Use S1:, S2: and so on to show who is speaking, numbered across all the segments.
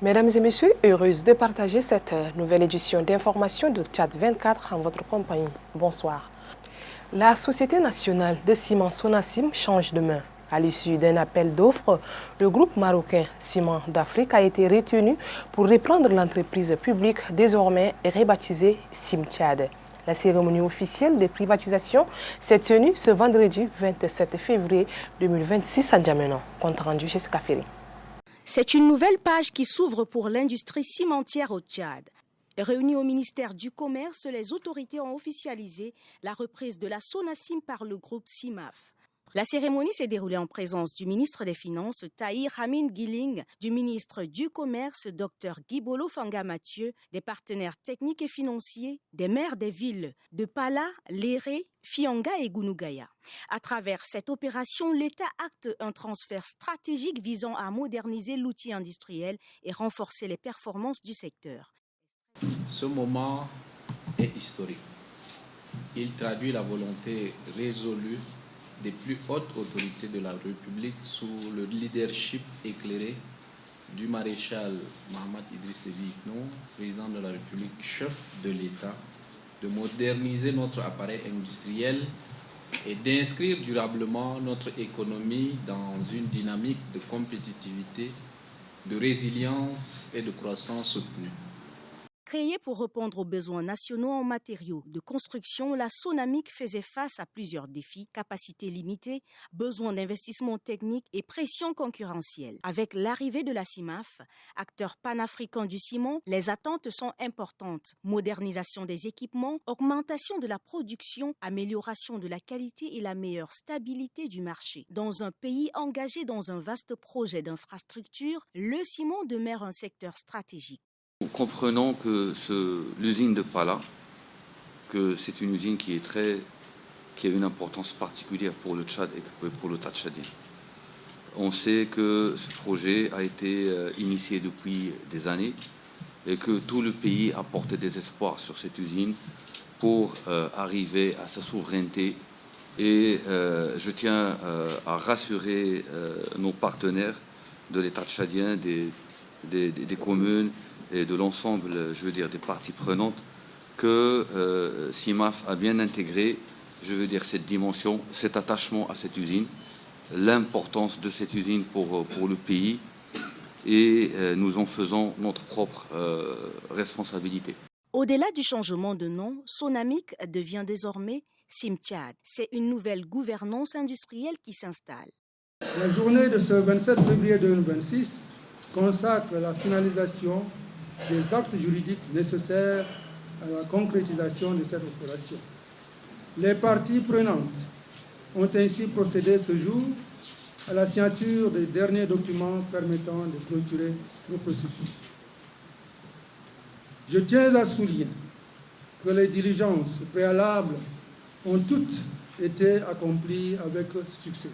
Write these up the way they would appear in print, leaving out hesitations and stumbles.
S1: Mesdames et messieurs, heureuse de partager cette nouvelle édition d'information de Tchad 24 en votre compagnie. Bonsoir. La Société nationale de ciment Sonacim change de main. À l'issue d'un appel d'offres, le groupe marocain Ciment d'Afrique a été retenu pour reprendre l'entreprise publique désormais rebaptisée CIMTchad. La cérémonie officielle de privatisation s'est tenue ce vendredi 27 février 2026 à N'Djamena. Compte rendu chez Skaferi.
S2: C'est une nouvelle page qui s'ouvre pour l'industrie cimentière au Tchad. Réunis au ministère du Commerce, les autorités ont officialisé la reprise de la Sonacim par le groupe CIMAF. La cérémonie s'est déroulée en présence du ministre des Finances, Tahir Amin Guiling, du ministre du Commerce, Dr Guibolo Fanga Mathieu, des partenaires techniques et financiers, des maires des villes de Pala, Léré, Fianga et Gounougaya. À travers cette opération, l'État acte un transfert stratégique visant à moderniser l'outil industriel et renforcer les performances du secteur.
S3: Ce moment est historique. Il traduit la volonté résolue des plus hautes autorités de la République sous le leadership éclairé du maréchal Mahamat Idriss Déby Itno, président de la République, chef de l'État, de moderniser notre appareil industriel et d'inscrire durablement notre économie dans une dynamique de compétitivité, de résilience et de croissance soutenue.
S2: Créée pour répondre aux besoins nationaux en matériaux de construction, la Sonamic faisait face à plusieurs défis, capacités limitées, besoins d'investissement technique et pression concurrentielle. Avec l'arrivée de la CIMAF, acteur panafricain du ciment, les attentes sont importantes. Modernisation des équipements, augmentation de la production, amélioration de la qualité et la meilleure stabilité du marché. Dans un pays engagé dans un vaste projet d'infrastructure, le ciment demeure un secteur stratégique.
S4: Comprenons que l'usine de Pala, que c'est une usine qui a une importance particulière pour le Tchad et pour l'État tchadien. On sait que ce projet a été initié depuis des années et que tout le pays a porté des espoirs sur cette usine pour arriver à sa souveraineté. Et je tiens à rassurer nos partenaires de l'État tchadien, des communes, et de l'ensemble, des parties prenantes, que CIMAF a bien intégré, cette dimension, cet attachement à cette usine, l'importance de cette usine pour le pays, et nous en faisons notre propre responsabilité.
S2: Au-delà du changement de nom, Sonamic devient désormais CIMTchad. C'est une nouvelle gouvernance industrielle qui s'installe.
S5: La journée de ce 27 février 2026 consacre la finalisation des actes juridiques nécessaires à la concrétisation de cette opération. Les parties prenantes ont ainsi procédé ce jour à la signature des derniers documents permettant de clôturer le processus. Je tiens à souligner que les diligences préalables ont toutes été accomplies avec succès.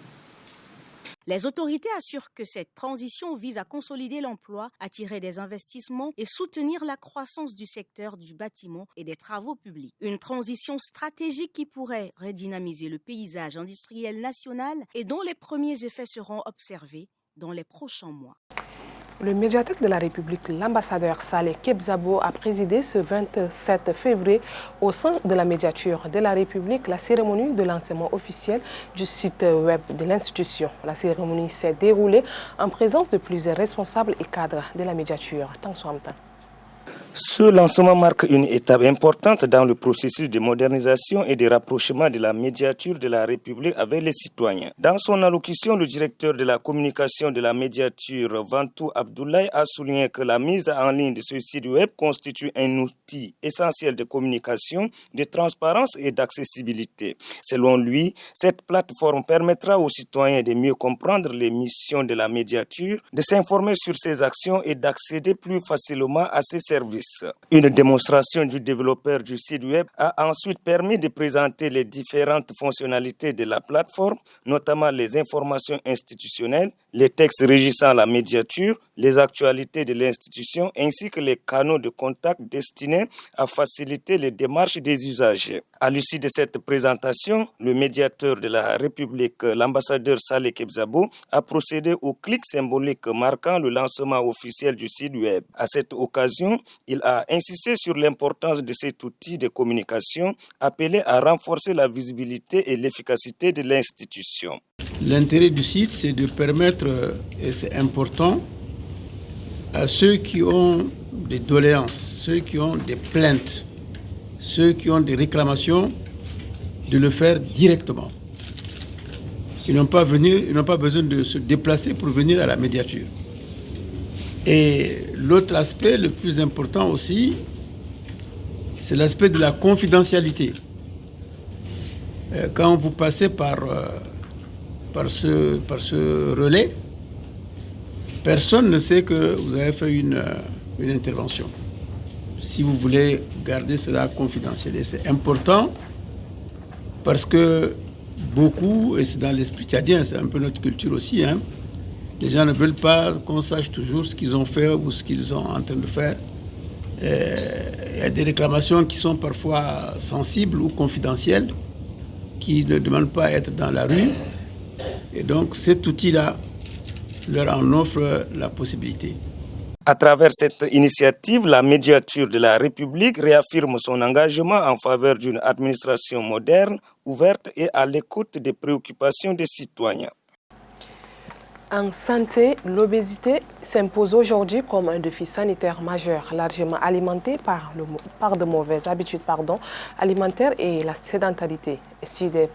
S2: Les autorités assurent que cette transition vise à consolider l'emploi, attirer des investissements et soutenir la croissance du secteur du bâtiment et des travaux publics. Une transition stratégique qui pourrait redynamiser le paysage industriel national et dont les premiers effets seront observés dans les prochains mois.
S1: Le médiateur de la République, l'ambassadeur Saleh Kebzabo, a présidé ce 27 février au sein de la médiature de la République la cérémonie de lancement officiel du site web de l'institution. La cérémonie s'est déroulée en présence de plusieurs responsables et cadres de la médiature.
S6: Ce lancement marque une étape importante dans le processus de modernisation et de rapprochement de la médiature de la République avec les citoyens. Dans son allocution, le directeur de la communication de la médiature, Vantou Abdoulaye, a souligné que la mise en ligne de ce site web constitue un outil essentiel de communication, de transparence et d'accessibilité. Selon lui, cette plateforme permettra aux citoyens de mieux comprendre les missions de la médiature, de s'informer sur ses actions et d'accéder plus facilement à ses services. Une démonstration du développeur du site web a ensuite permis de présenter les différentes fonctionnalités de la plateforme, notamment les informations institutionnelles, les textes régissant la médiature, les actualités de l'institution ainsi que les canaux de contact destinés à faciliter les démarches des usagers. À l'issue de cette présentation, le médiateur de la République, l'ambassadeur Saleh Kebzabo, a procédé au clic symbolique marquant le lancement officiel du site web. À cette occasion, il a insisté sur l'importance de cet outil de communication appelé à renforcer la visibilité et l'efficacité de l'institution.
S5: L'intérêt du site, c'est de permettre, et c'est important, à ceux qui ont des doléances, ceux qui ont des plaintes, ceux qui ont des réclamations, de le faire directement. Ils n'ont pas besoin de se déplacer pour venir à la médiature. Et l'autre aspect, le plus important aussi, c'est l'aspect de la confidentialité. Quand vous passez par ce relais, personne ne sait que vous avez fait une intervention. Si vous voulez garder cela confidentiel, et c'est important parce que beaucoup, et c'est dans l'esprit tchadien, c'est un peu notre culture aussi, les gens ne veulent pas qu'on sache toujours ce qu'ils ont fait ou ce qu'ils sont en train de faire. Il y a des réclamations qui sont parfois sensibles ou confidentielles, qui ne demandent pas à être dans la rue. Et donc cet outil-là leur en offre la possibilité.
S6: À travers cette initiative, la médiature de la République réaffirme son engagement en faveur d'une administration moderne, ouverte et à l'écoute des préoccupations des citoyens.
S1: En santé, l'obésité s'impose aujourd'hui comme un défi sanitaire majeur, largement alimenté par de mauvaises habitudes alimentaires et la sédentarité. Si des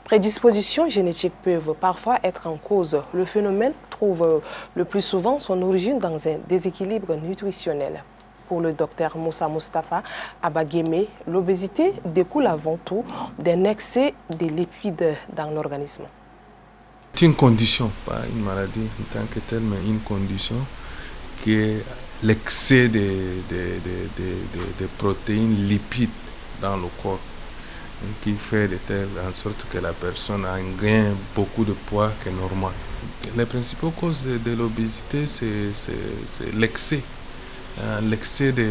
S1: prédispositions génétiques peuvent parfois être en cause, le phénomène trouve le plus souvent son origine dans un déséquilibre nutritionnel. Pour le docteur Moussa Mustafa Abageme, l'obésité découle avant tout d'un excès de lipides dans l'organisme.
S7: C'est une condition, pas une maladie en tant que telle, mais une condition qui est l'excès de protéines lipides dans le corps, qui fait de telle en sorte que la personne a un gain beaucoup de poids qui est normal. Les principales causes de l'obésité, c'est l'excès. L'excès de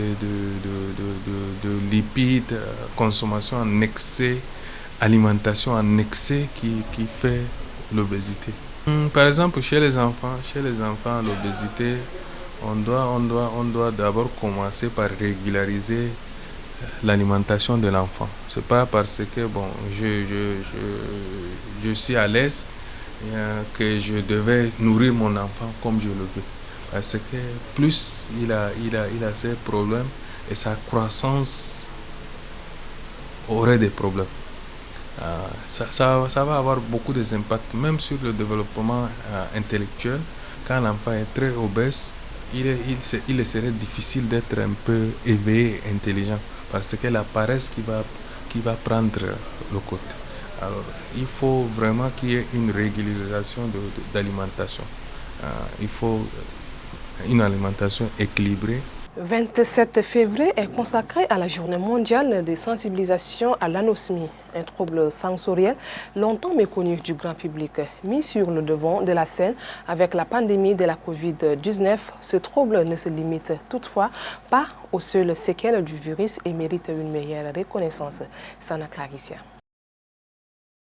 S7: lipides, consommation en excès, alimentation en excès qui fait l'obésité. Par exemple, chez les enfants, l'obésité, on doit d'abord commencer par régulariser l'alimentation de l'enfant. C'est pas parce que je suis à l'aise que je devais nourrir mon enfant comme je le veux. Parce que plus il a ces problèmes et sa croissance aurait des problèmes. Ça va avoir beaucoup d'impact, même sur le développement intellectuel. Quand l'enfant est très obèse, il serait difficile d'être un peu éveillé et intelligent parce que la paresse qui va prendre le côté. Alors, il faut vraiment qu'il y ait une régularisation d'alimentation. Il faut une alimentation équilibrée.
S1: Le 27 février est consacré à la journée mondiale de sensibilisation à l'anosmie, un trouble sensoriel longtemps méconnu du grand public. Mis sur le devant de la scène avec la pandémie de la Covid-19, ce trouble ne se limite toutefois pas aux seules séquelles du virus et mérite une meilleure reconnaissance. Sana Claricia.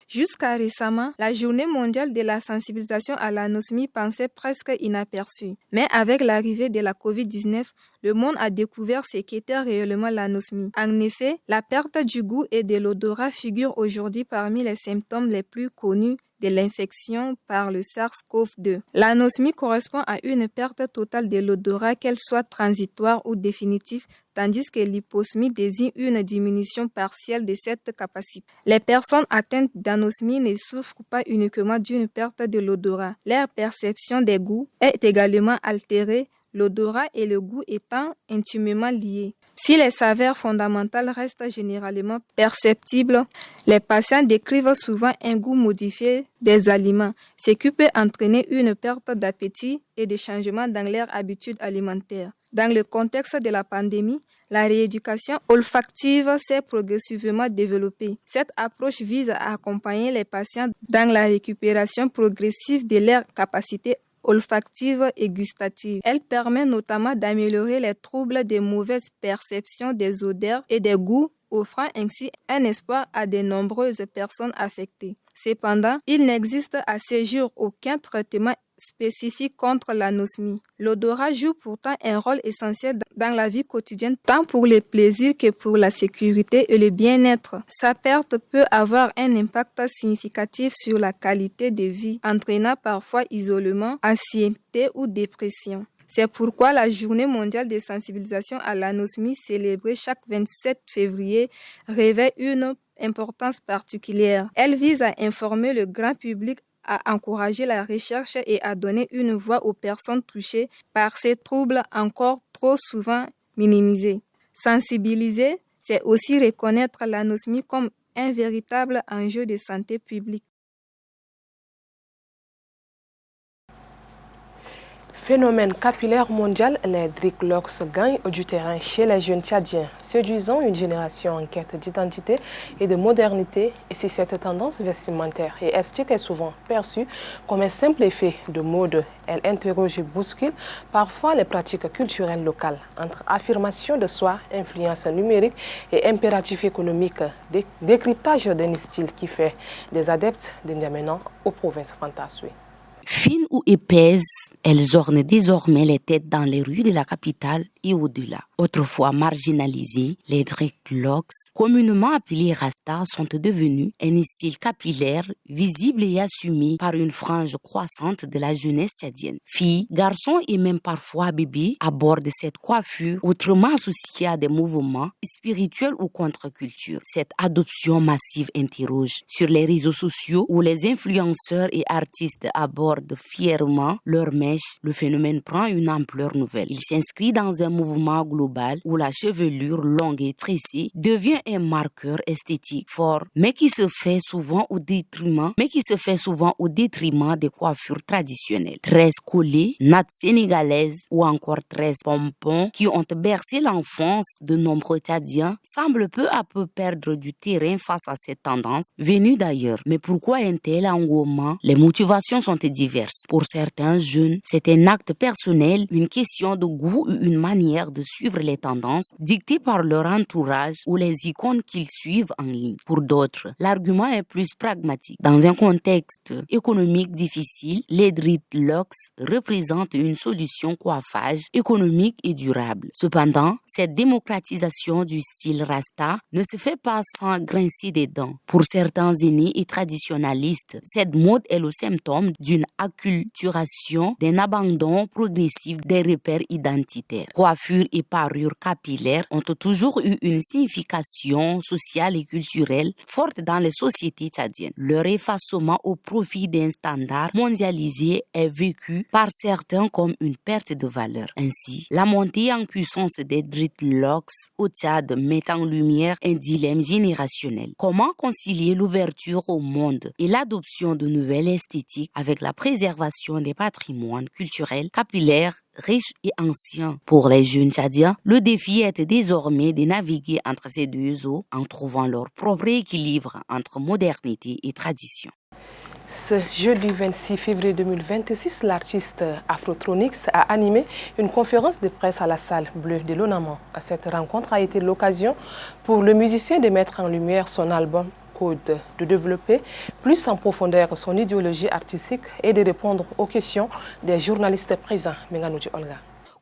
S8: Jusqu'à récemment, la journée mondiale de la sensibilisation à l'anosmie passait presque inaperçue. Mais avec l'arrivée de la COVID-19, le monde a découvert ce qu'était réellement l'anosmie. En effet, la perte du goût et de l'odorat figure aujourd'hui parmi les symptômes les plus connus de l'infection par le SARS-CoV-2. L'anosmie correspond à une perte totale de l'odorat, qu'elle soit transitoire ou définitive, tandis que l'hyposmie désigne une diminution partielle de cette capacité. Les personnes atteintes d'anosmie ne souffrent pas uniquement d'une perte de l'odorat. Leur perception des goûts est également altérée, l'odorat et le goût étant intimement liés. Si les saveurs fondamentales restent généralement perceptibles, les patients décrivent souvent un goût modifié des aliments, ce qui peut entraîner une perte d'appétit et des changements dans leurs habitudes alimentaires. Dans le contexte de la pandémie, la rééducation olfactive s'est progressivement développée. Cette approche vise à accompagner les patients dans la récupération progressive de leurs capacités olfactive et gustative. Elle permet notamment d'améliorer les troubles des mauvaises perceptions des odeurs et des goûts offrant ainsi un espoir à de nombreuses personnes affectées. Cependant, il n'existe à ce jour aucun traitement spécifique contre l'anosmie. L'odorat joue pourtant un rôle essentiel dans la vie quotidienne, tant pour les plaisirs que pour la sécurité et le bien-être. Sa perte peut avoir un impact significatif sur la qualité de vie, entraînant parfois isolement, anxiété ou dépression. C'est pourquoi la Journée mondiale de sensibilisation à l'anosmie, célébrée chaque 27 février, revêt une importance particulière. Elle vise à informer le grand public, à encourager la recherche et à donner une voix aux personnes touchées par ces troubles encore trop souvent minimisés. Sensibiliser, c'est aussi reconnaître l'anosmie comme un véritable enjeu de santé publique.
S1: Phénomène capillaire mondial, les dreadlocks gagnent du terrain chez les jeunes Tchadiens, séduisant une génération en quête d'identité et de modernité. Et si cette tendance vestimentaire et esthétique est souvent perçue comme un simple effet de mode, elle interroge et bouscule parfois les pratiques culturelles locales. Entre affirmation de soi, influence numérique et impératif économique, décryptage d'un style qui fait des adeptes d'Indiamenan aux provinces fantasmées.
S9: Fines ou épaisses, elles ornent désormais les têtes dans les rues de la capitale et au-delà. Autrefois marginalisées, les dreadlocks, communément appelés Rasta, sont devenus un style capillaire, visible et assumé par une frange croissante de la jeunesse tchadienne. Filles, garçons et même parfois bébés abordent cette coiffure, autrement associée à des mouvements spirituels ou contre-culture. Cette adoption massive interroge sur les réseaux sociaux où les influenceurs et artistes abordent fièrement leurs mèches. Le phénomène prend une ampleur nouvelle. Il s'inscrit dans un mouvement global où la chevelure longue et tressée devient un marqueur esthétique fort, mais qui se fait souvent au détriment des coiffures traditionnelles. Tresses collées, nattes sénégalaises ou encore tresses pompons qui ont bercé l'enfance de nombreux Tchadiens semblent peu à peu perdre du terrain face à cette tendance venue d'ailleurs. Mais pourquoi un tel engouement? Les motivations sont diverses. Pour certains jeunes, c'est un acte personnel, une question de goût ou une manière de suivre les tendances dictées par leur entourage ou les icônes qu'ils suivent en ligne. Pour d'autres, l'argument est plus pragmatique. Dans un contexte économique difficile, les dreadlocks représentent une solution coiffage économique et durable. Cependant, cette démocratisation du style Rasta ne se fait pas sans grincer des dents. Pour certains aînés et traditionalistes, cette mode est le symptôme d'une acculturation, d'un abandon progressif des repères identitaires. Coiffure et parure capillaire ont toujours eu une signification sociale et culturelle forte dans les sociétés tchadiennes. Leur effacement au profit d'un standard mondialisé est vécu par certains comme une perte de valeur. Ainsi, la montée en puissance des dreadlocks au Tchad met en lumière un dilemme générationnel. Comment concilier l'ouverture au monde et l'adoption de nouvelles esthétiques avec la préservation des patrimoines culturels capillaires, riches et anciens? Pour les jeunes Tchadiens, le défi est désormais de naviguer entre ces deux eaux en trouvant leur propre équilibre entre modernité et tradition.
S1: Ce jeudi 26 février 2026, l'artiste Afrotronix a animé une conférence de presse à la salle bleue de l'ONAMAN. Cette rencontre a été l'occasion pour le musicien de mettre en lumière son album Code, de développer plus en profondeur son idéologie artistique et de répondre aux questions des journalistes présents. Menganouji Olga.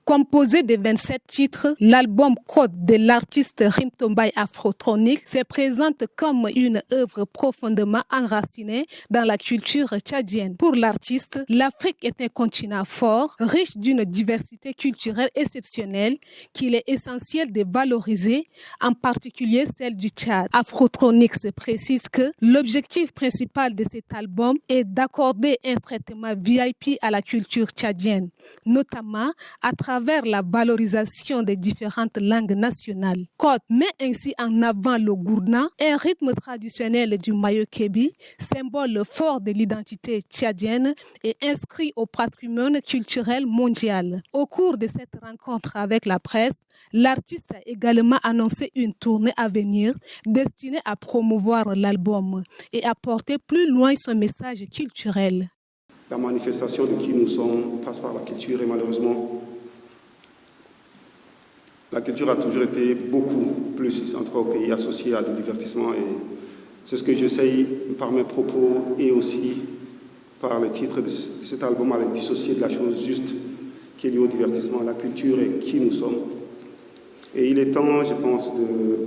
S10: Composé de 27 titres, l'album Code de l'artiste Rimtombay Afrotronix se présente comme une œuvre profondément enracinée dans la culture tchadienne. Pour l'artiste, l'Afrique est un continent fort, riche d'une diversité culturelle exceptionnelle qu'il est essentiel de valoriser, en particulier celle du Tchad. Afrotronix précise que l'objectif principal de cet album est d'accorder un traitement VIP à la culture tchadienne, notamment à travers la valorisation des différentes langues nationales. Code met ainsi en avant le gourna, un rythme traditionnel du Mayo-Kébi, symbole fort de l'identité tchadienne et inscrit au patrimoine culturel mondial. Au cours de cette rencontre avec la presse, l'artiste a également annoncé une tournée à venir destinée à promouvoir l'album et à porter plus loin son message culturel.
S11: La manifestation de qui nous sommes passe par la culture et malheureusement, La culture a toujours été beaucoup plus, en tout cas au pays, associée à du divertissement. Et c'est ce que j'essaye par mes propos et aussi par le titre de cet album, à le dissocier de la chose juste qui est liée au divertissement, la culture et qui nous sommes. Et il est temps, je pense, de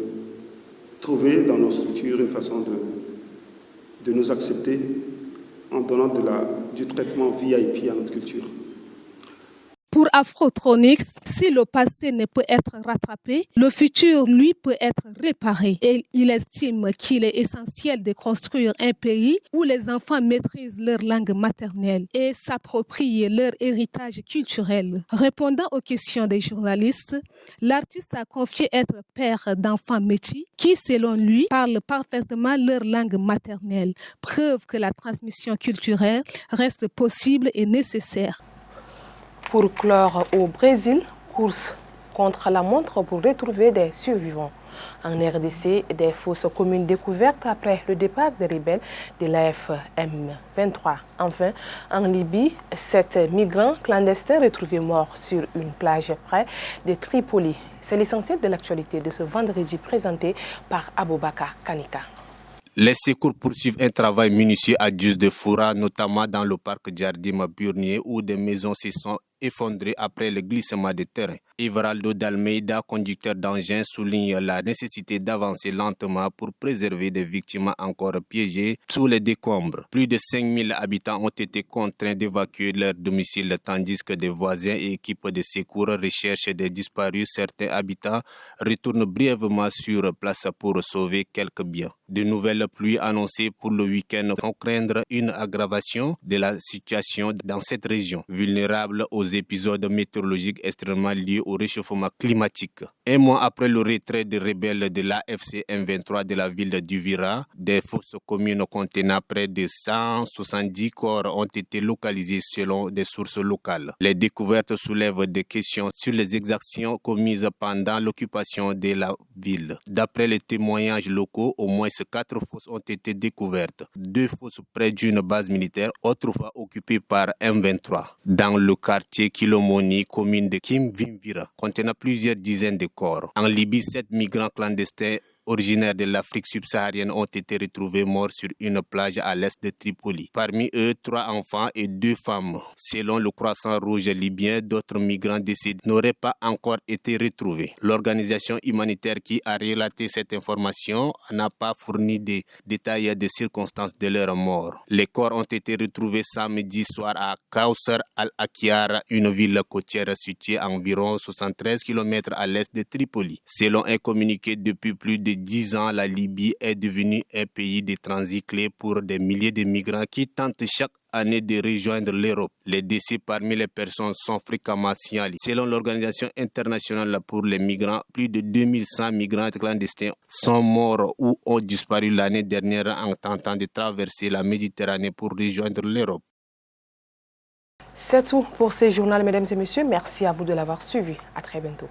S11: trouver dans nos structures une façon de nous accepter en donnant du traitement VIP à notre culture.
S10: Pour Afrotronics, si le passé ne peut être rattrapé, le futur, lui, peut être réparé. Et il estime qu'il est essentiel de construire un pays où les enfants maîtrisent leur langue maternelle et s'approprient leur héritage culturel. Répondant aux questions des journalistes, l'artiste a confié être père d'enfants métis qui, selon lui, parlent parfaitement leur langue maternelle. Preuve que la transmission culturelle reste possible et nécessaire.
S1: Pour clore au Brésil, course contre la montre pour retrouver des survivants. En RDC, des fosses communes découvertes après le départ des rebelles de l'AF M23. Enfin, en Libye, 7 migrants clandestins retrouvés morts sur une plage près de Tripoli. C'est l'essentiel de l'actualité de ce vendredi présenté par Aboubakar Kanika.
S12: Les secours poursuivent un travail minutieux à Djus de Foura, notamment dans le parc Djardim-Burnier où des maisons se sont effondrées après le glissement de terrain. Everaldo d'Almeida, conducteur d'engin, souligne la nécessité d'avancer lentement pour préserver des victimes encore piégées sous les décombres. Plus de 5000 habitants ont été contraints d'évacuer leur domicile tandis que des voisins et équipes de secours recherchent des disparus. Certains habitants retournent brièvement sur place pour sauver quelques biens. De nouvelles pluies annoncées pour le week-end font craindre une aggravation de la situation dans cette région, vulnérable aux épisodes météorologiques extrêmement liés au réchauffement climatique. Un mois après le retrait des rebelles de l'AFC M23 de la ville d'Uvira, des fosses communes contenant près de 170 corps ont été localisés selon des sources locales. Les découvertes soulèvent des questions sur les exactions commises pendant l'occupation de la ville. D'après les témoignages locaux, au moins 4 fosses ont été découvertes. 2 fosses près d'une base militaire, autrefois occupée par M23. Dans le quartier Kilomoni, commune de Kimvimvira, contenant plusieurs dizaines de corps. En Libye, 7 migrants clandestins originaires de l'Afrique subsaharienne ont été retrouvés morts sur une plage à l'est de Tripoli. Parmi eux, 3 enfants et 2 femmes. Selon le Croissant Rouge libyen, d'autres migrants décédés n'auraient pas encore été retrouvés. L'organisation humanitaire qui a relaté cette information n'a pas fourni des détails des circonstances de leur mort. Les corps ont été retrouvés samedi soir à Kausar al-Akiar, une ville côtière située à environ 73 km à l'est de Tripoli. Selon un communiqué, depuis plus de 10 ans, la Libye est devenue un pays de transit clé pour des milliers de migrants qui tentent chaque année de rejoindre l'Europe. Les décès parmi les personnes sont fréquemment signalés. Selon l'Organisation internationale pour les migrants, plus de 2100 migrants clandestins sont morts ou ont disparu l'année dernière en tentant de traverser la Méditerranée pour rejoindre l'Europe.
S1: C'est tout pour ce journal, mesdames et messieurs. Merci à vous de l'avoir suivi. À très bientôt.